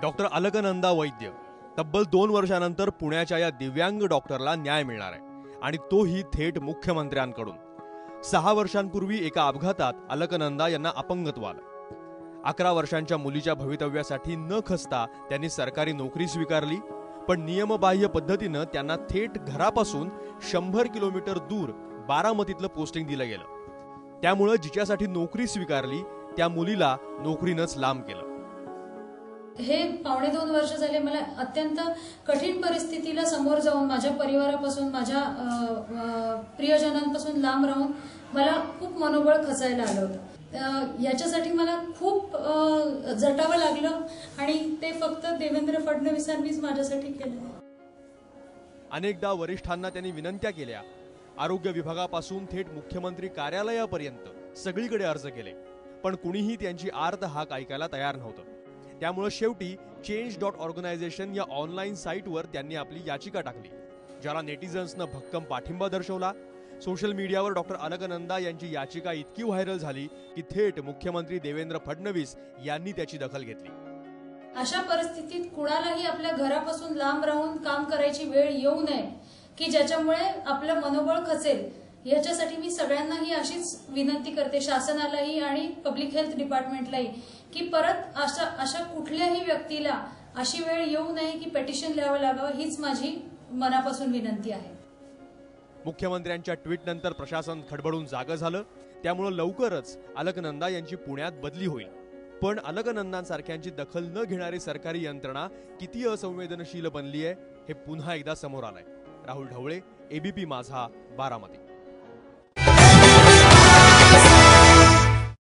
Doctor Alaknanda वैद्य तब्बल 2 वर्षानंतर पुण्याच्या या दिव्यांग डॉक्टरला न्याय मिळणार आहे आणि तोही थेट मुख्यमंत्र्यांकडून। 6 वर्षांपूर्वी एका अपघातात अलकनंदा यांना अपंगत्व आलं। 11 वर्षांच्या मुलीच्या भवितव्यासाठी न खचता त्यांनी सरकारी नोकरी स्वीकारली, पण नियमबाह्य पद्धतीनं त्यांना थेट घरापासून 100 किलोमीटर दूर बारामतीतलं पोस्टिंग दिलं गेलं। त्यामुळे जिच्यासाठी नोकरी स्वीकारली त्या मुलीला नोकरीनंच लांब केलं। हे 2.5 वर्ष झाले मला अत्यंत कठीण परिस्थितीला समोर जाऊन माझ्या परिवारापासून माझ्या प्रियजनांपासून लांब राहून मला खूप मनोबळ खचायला आलं होतं। याच्यासाठी मला खूप झटावं लागलं आणि ते फक्त देवेंद्र फडणवीसांनीच माझ्यासाठी केलं। अनेकदा वरिष्ठांना त्यांनी विनंत्या केल्या, आरोग्य विभागापासून थेट मुख्यमंत्री कार्यालयापर्यंत सगळीकडे अर्ज केले, पण कुणीही त्यांची आर्त हाक ऐकायला तयार नव्हतं। त्यामुळे शेवटी change.organization या ऑनलाईन साईटवर त्यांनी आपली याचिका टाकली, ज्याला नेटिझन्सनं भक्कम पाठिंबा दर्शवला। सोशल मीडियावर डॉक्टर अलकनंदा यांची याचिका इतकी व्हायरल झाली की थेट मुख्यमंत्री देवेंद्र फडणवीस यांनी त्याची दखल घेतली। अशा परिस्थितीत कुणालाही आपल्या घरापासून लांब राहून काम करायची वेळ येऊ नये की ज्याच्यामुळे आपलं मनोबळ खचेल, याच्यासाठी मी सगळ्यांनाही अशीच विनंती करते, शासनालाही आणि पब्लिक हेल्थ डिपार्टमेंटलाही, की परत अशा कुठल्याही व्यक्तीला अशी वेळ येऊ नये की पेटिशन लिहावं लागावं, हीच माझी मनापासून विनंती आहे। मुख्यमंत्र्यांच्या ट्विटनंतर प्रशासन खडबडून जागं झालं, त्यामुळे लवकरच अलकनंदा यांची पुण्यात बदली होईल। पण अलकनंदांसारख्यांची दखल न घेणारी सरकारी यंत्रणा किती असंवेदनशील बनली आहे हे पुन्हा एकदा समोर आलंय। राहुल ढवळे, एबीपी माझा, बारामती।